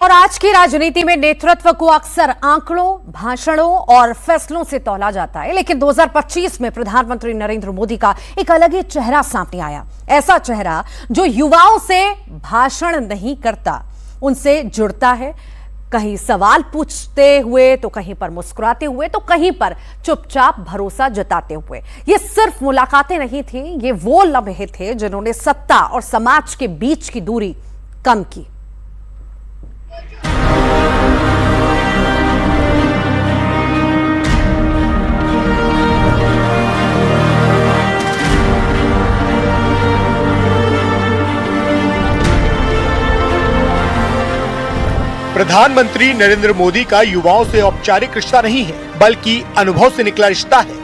और आज की राजनीति में नेतृत्व को अक्सर आंकड़ों, भाषणों और फैसलों से तौला जाता है, लेकिन 2025 में प्रधानमंत्री नरेंद्र मोदी का एक अलग ही चेहरा सामने आया। ऐसा चेहरा जो युवाओं से भाषण नहीं करता, उनसे जुड़ता है, कहीं सवाल पूछते हुए तो कहीं पर मुस्कुराते हुए तो कहीं पर चुपचाप भरोसा जताते हुए। ये सिर्फ मुलाकातें नहीं थी, ये वो लम्हे थे जिन्होंने सत्ता और समाज के बीच की दूरी कम की। प्रधानमंत्री नरेंद्र मोदी का युवाओं से औपचारिक रिश्ता नहीं है, बल्कि अनुभव से निकला रिश्ता है।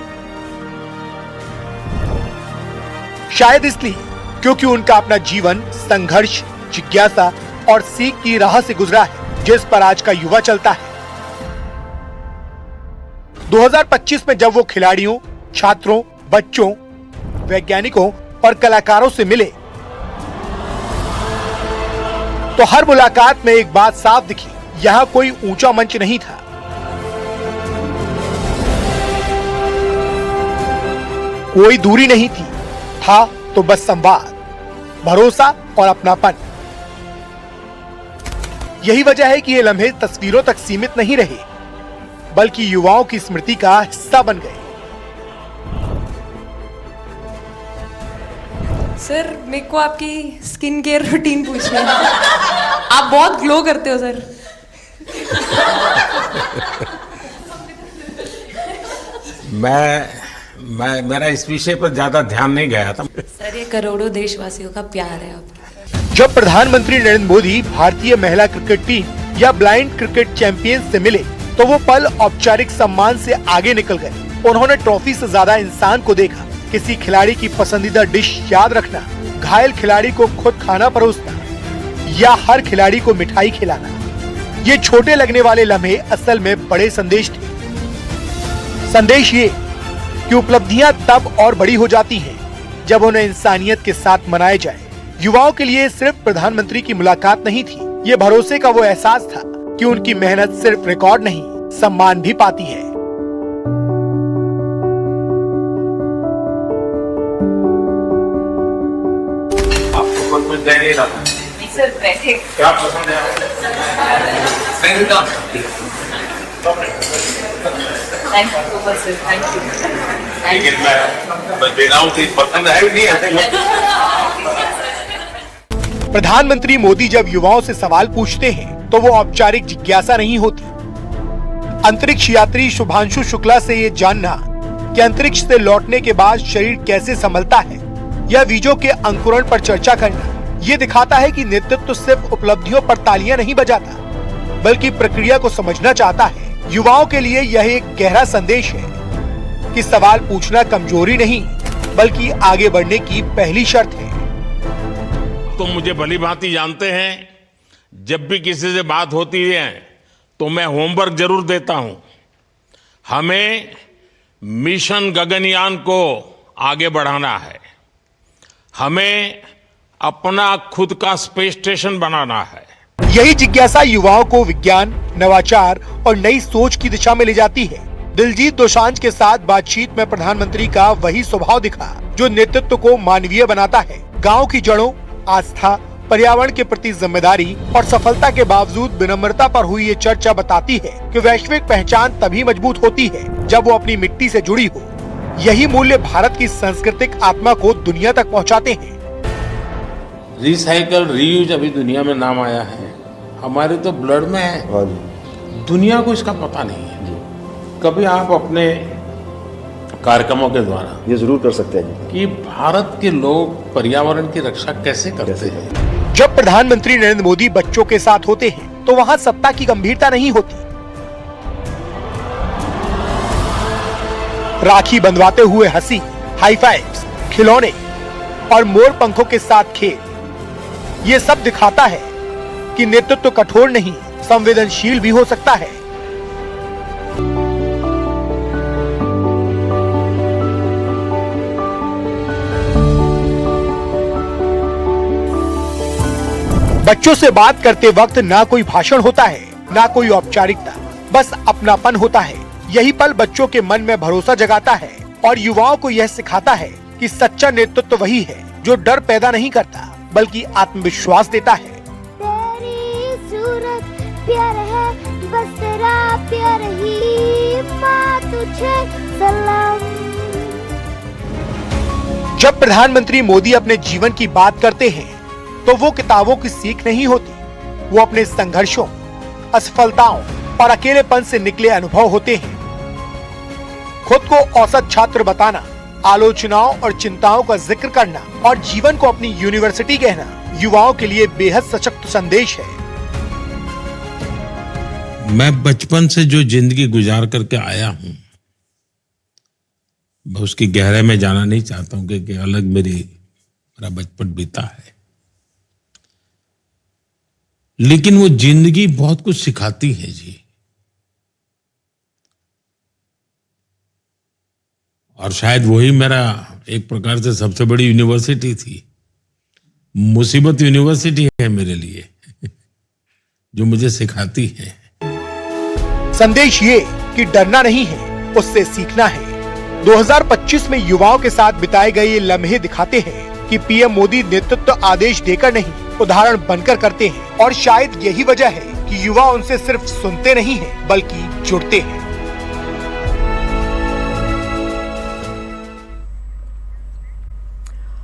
शायद इसलिए क्योंकि उनका अपना जीवन संघर्ष, जिज्ञासा और सीख की राह से गुजरा है, जिस पर आज का युवा चलता है। 2025 में जब वो खिलाड़ियों, छात्रों, बच्चों, वैज्ञानिकों और कलाकारों से मिले, तो हर मुलाकात में एक बात साफ दिखी, यहाँ कोई ऊंचा मंच नहीं था। कोई दूरी नहीं थी, था तो बस संवाद, भरोसा और अपनापन। यही वजह है कि ये लम्हे तस्वीरों तक सीमित नहीं रहे, बल्कि युवाओं की स्मृति का हिस्सा बन गए। सर, मेरे को आपकी स्किन केयर रूटीन पूछनी है। आप बहुत ग्लो करते हो सर। मेरा इस विषय पर ज्यादा ध्यान नहीं गया था। सर, ये करोड़ों देशवासियों का प्यार है आपका। जब प्रधानमंत्री नरेंद्र मोदी भारतीय महिला क्रिकेट टीम या ब्लाइंड क्रिकेट चैंपियन से मिले, तो वो पल औपचारिक सम्मान से आगे निकल गए। उन्होंने ट्रॉफी से ज्यादा इंसान को देखा। किसी खिलाड़ी की पसंदीदा डिश याद रखना, घायल खिलाड़ी को खुद खाना परोसना या हर खिलाड़ी को मिठाई खिलाना, ये छोटे लगने वाले लम्हे असल में बड़े संदेश थे। संदेश ये कि उपलब्धियां तब और बड़ी हो जाती हैं जब उन्हें इंसानियत के साथ मनाया जाए। युवाओं के लिए सिर्फ प्रधानमंत्री की मुलाकात नहीं थी, ये भरोसे का वो एहसास था कि उनकी मेहनत सिर्फ रिकॉर्ड नहीं, सम्मान भी पाती है। सर, बैठे। क्या पसंद है? Thank you so much sir, thank you. लेकिन मैं देना हूँ, पसंद है नहीं है। प्रधानमंत्री मोदी जब युवाओं से सवाल पूछते हैं तो वो औपचारिक जिज्ञासा नहीं होती। अंतरिक्ष यात्री शुभांशु शुक्ला से ये जानना कि अंतरिक्ष से लौटने के बाद शरीर कैसे संभलता है या बीजों के अंकुरण पर चर्चा करना, ये दिखाता है कि नेतृत्व सिर्फ उपलब्धियों पर तालियां नहीं बजाता, बल्कि प्रक्रिया को समझना चाहता है। युवाओं के लिए यह एक गहरा संदेश है कि सवाल पूछना कमजोरी नहीं, बल्कि आगे बढ़ने की पहली शर्त है। तो मुझे भली भांति जानते हैं, जब भी किसी से बात होती है तो मैं होमवर्क जरूर देता हूं। हमें मिशन गगनयान को आगे बढ़ाना है, हमें अपना खुद का स्पेस स्टेशन बनाना है। यही जिज्ञासा युवाओं को विज्ञान, नवाचार और नई सोच की दिशा में ले जाती है। दिलजीत दोसांझ के साथ बातचीत में प्रधानमंत्री का वही स्वभाव दिखा जो नेतृत्व को मानवीय बनाता है। गांव की जड़ों, आस्था, पर्यावरण के प्रति जिम्मेदारी और सफलता के बावजूद विनम्रता पर हुई ये चर्चा बताती है कि वैश्विक पहचान तभी मजबूत होती है जब वो अपनी मिट्टी से जुड़ी हो। यही मूल्य भारत की सांस्कृतिक आत्मा को दुनिया तक पहुंचाते हैं। रिसाइकल, रीयूज अभी दुनिया में नाम आया है, हमारे तो ब्लड में है। दुनिया को इसका पता नहीं है। कभी आप अपने कार्यक्रमों के द्वारा ये जरूर कर सकते हैं कि भारत के लोग पर्यावरण की रक्षा कैसे करते हैं। जब प्रधानमंत्री नरेंद्र मोदी बच्चों के साथ होते हैं तो वहाँ सत्ता की गंभीरता नहीं होती। राखी बंधवाते हुए हंसी, हाई फाइव्स, खिलौने और मोर पंखों के साथ खेल, ये सब दिखाता है कि नेतृत्व कठोर नहीं, संवेदनशील भी हो सकता है। बच्चों से बात करते वक्त ना कोई भाषण होता है, ना कोई औपचारिकता, बस अपनापन होता है। यही पल बच्चों के मन में भरोसा जगाता है और युवाओं को यह सिखाता है कि सच्चा नेतृत्व वही है जो डर पैदा नहीं करता बल्कि आत्मविश्वास देता है। तेरी सूरत प्यार है, बस तेरा प्यार ही, माँ तुझे सलाम। जब प्रधानमंत्री मोदी अपने जीवन की बात करते हैं तो वो किताबों की सीख नहीं होती, वो अपने संघर्षों, असफलताओं और अकेलेपन से निकले अनुभव होते हैं। खुद को औसत छात्र बताना, आलोचनाओं और चिंताओं का जिक्र करना और जीवन को अपनी यूनिवर्सिटी कहना युवाओं के लिए बेहद सशक्त संदेश है। मैं बचपन से जो जिंदगी गुजार करके आया हूं, मैं उसकी गहराई में जाना नहीं चाहता हूं कि अलग मेरा बचपन बीता है, लेकिन वो जिंदगी बहुत कुछ सिखाती है जी। और शायद वही मेरा एक प्रकार से सबसे बड़ी यूनिवर्सिटी थी। मुसीबत यूनिवर्सिटी है मेरे लिए, जो मुझे सिखाती है। संदेश ये कि डरना नहीं है, उससे सीखना है। 2025 में युवाओं के साथ बिताए गए ये लम्हे दिखाते हैं कि पीएम मोदी नेतृत्व आदेश देकर नहीं, उदाहरण बनकर करते हैं। और शायद यही वजह है कि युवा उनसे सिर्फ सुनते नहीं हैं, बल्कि जुड़ते हैं।